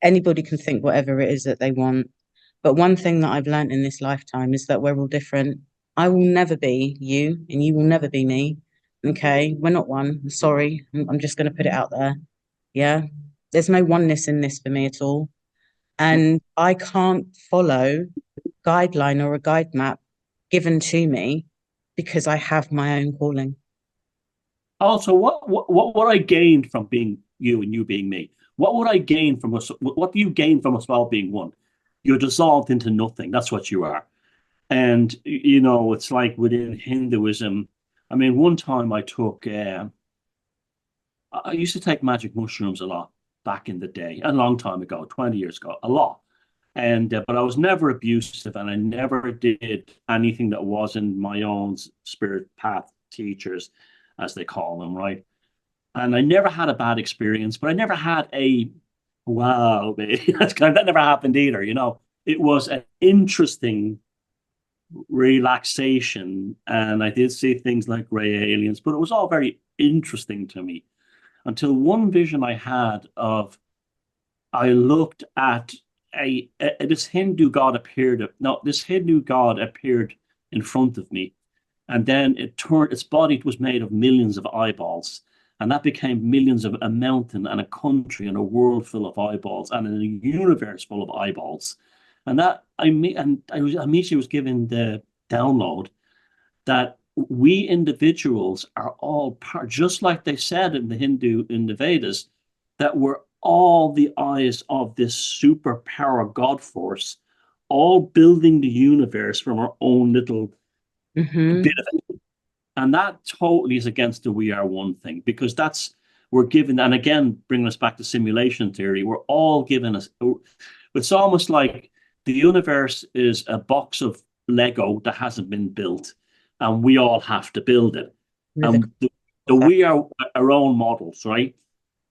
Anybody can think whatever it is that they want. But one thing that I've learned in this lifetime is that we're all different. I will never be you, and you will never be me. Okay. We're not one. I'm sorry. I'm just going to put it out there. Yeah. There's no oneness in this for me at all. And I can't follow guideline or a guide map given to me because I have my own calling. Also, what I gained from being you and you being me? What would I gain from us? What do you gain from us all being one? You're dissolved into nothing. That's what you are. And it's like within Hinduism. I mean, one time I used to take magic mushrooms a lot back in the day, a long time ago, 20 years ago, a lot. And but I was never abusive, and I never did anything that wasn't my own spirit path teachers, as they call them, right? And I never had a bad experience, but I never had a wow, baby. That never happened either. It was an interesting relaxation, and I did see things like gray aliens, but it was all very interesting to me until one vision I had of I looked at this Hindu god appeared. No, this Hindu god appeared in front of me, and then it turned. Its body was made of millions of eyeballs, and that became millions of a mountain and a country and a world full of eyeballs and a universe full of eyeballs. And that I immediately was given the download that we individuals are all part, just like they said in the Vedas, that we're all the eyes of this superpower God force, all building the universe from our own little bit of it. And that totally is against the we are one thing, because we're given, and again, bringing us back to simulation theory, we're all given it's almost like the universe is a box of Lego that hasn't been built, and we all have to build it. And we are our own models, right?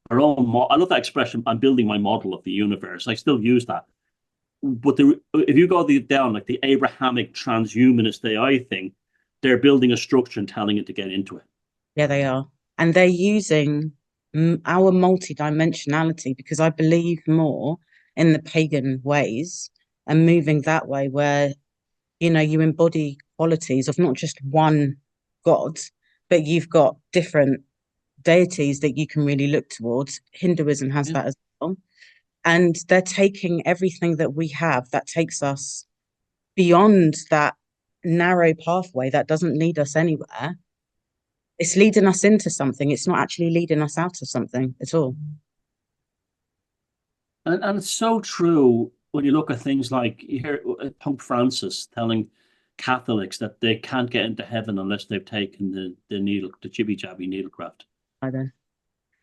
Our own. I love that expression. I'm building my model of the universe. I still use that. But if you go down like the Abrahamic transhumanist AI thing, they're building a structure and telling it to get into it. Yeah, they are. And they're using our multidimensionality, because I believe more in the pagan ways and moving that way where, you embody qualities of not just one god, but you've got different deities that you can really look towards. Hinduism has that as well. And they're taking everything that we have that takes us beyond that narrow pathway that doesn't lead us anywhere It's leading us into something. It's not actually leading us out of something at all. And it's so true when you look at things like you hear Pope Francis telling Catholics that they can't get into heaven unless they've taken the needle, the jibby jabby needlecraft. I don't.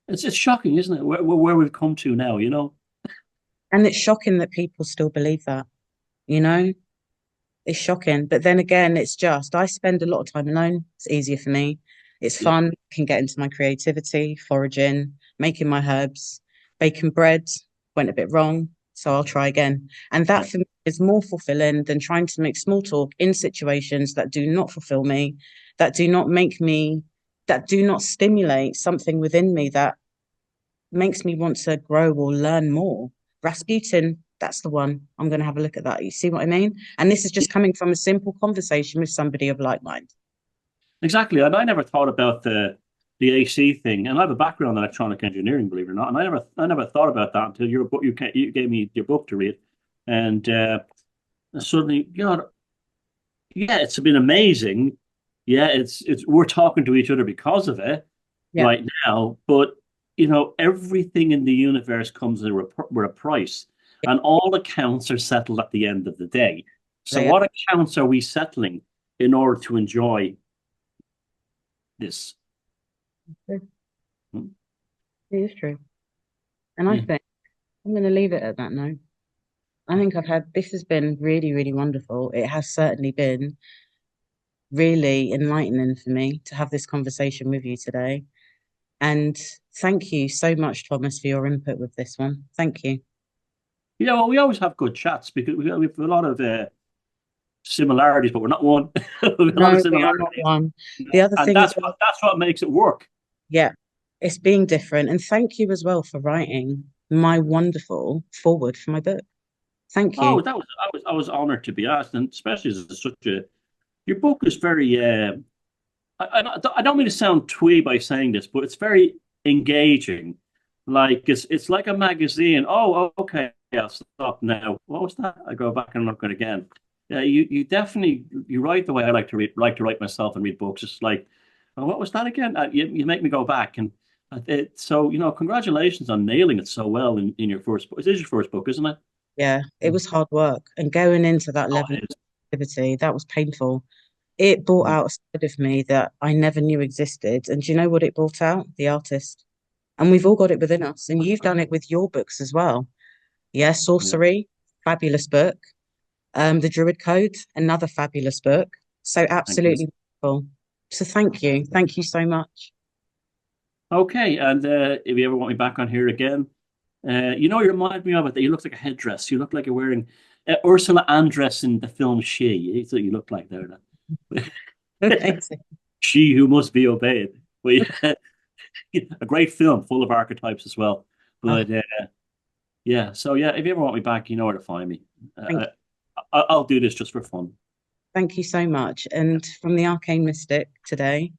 It's shocking, isn't it? Where we've come to now, you know? And it's shocking that people still believe that, you know? It's shocking. But then again, it's just, I spend a lot of time alone. It's easier for me. It's Yeah, fun. I can get into my creativity, foraging, making my herbs, baking bread. Went a bit wrong, so I'll try again. And that yeah. for me is more fulfilling than trying to make small talk in situations that do not fulfill me, that do not make me, that do not stimulate something within me that makes me want to grow or learn more. Rasputin, that's the one. I'm going to have a look at that. You see what I mean? And this is just coming from a simple conversation with somebody of like mind. Exactly. And I never thought about the AC thing. And I have a background in electronic engineering, believe it or not. And I never thought about that until your book you gave me your book to read. And suddenly, God, yeah, it's been amazing. Yeah, it's we're talking to each other because of it Yeah, right now. But everything in the universe comes with a price, and all accounts are settled at the end of the day. So, they what accounts are we settling in order to enjoy this? are. Hmm? It is true. And I Yeah. think I'm going to leave it at that note. I think this has been really, really wonderful. It has certainly been really enlightening for me to have this conversation with you today. And thank you so much, Thomas, for your input with this one. Thank you. Yeah, well, we always have good chats because we have a lot of similarities, but we're not one. We have a lot of No, we are not similarities, one. The other and thing as that's well, what makes it work. yeah, it's being different. And thank you as well for writing my wonderful forward for my book. Thank you. Oh, that was I was honored to be asked, and especially as such a your book is very. I don't mean to sound twee by saying this, but it's very engaging. Like it's like a magazine. Oh, okay, I'll stop now. What was that? I go back and look at it again. Yeah, you definitely you write the way I like to write myself and read books. It's like, oh, what was that again? You make me go back and so congratulations on nailing it so well in your first book. It is your first book, isn't it? Yeah, it was hard work. And going into that Oh, level it is. of activity, that was painful. It brought Mm. out a side of me that I never knew existed. And do you know what it brought out? The artist. And we've all got it within us. And you've done it with your books as well. Yeah, Yeah. Sorcery, fabulous book. The Druid Code, another fabulous book. So Thank you. absolutely wonderful. So thank you. Thank you so much. Okay, and if you ever want me back on here again, you remind me of it that you look like a headdress. You look like you're wearing Ursula Andress in the film She. That's what you look like there. Amazing. She who must be obeyed. But yeah, a great film full of archetypes as well. Oh, But yeah, so yeah, if you ever want me back, you know where to find me. thank Uh, I'll do this just for fun. thank you so much. Yeah. And from the Arcane Mystic today,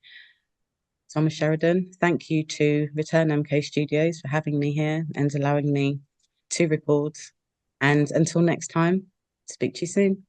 Thomas Sheridan, thank you to Return MK Studios for having me here and allowing me to record. And until next time, speak to you soon.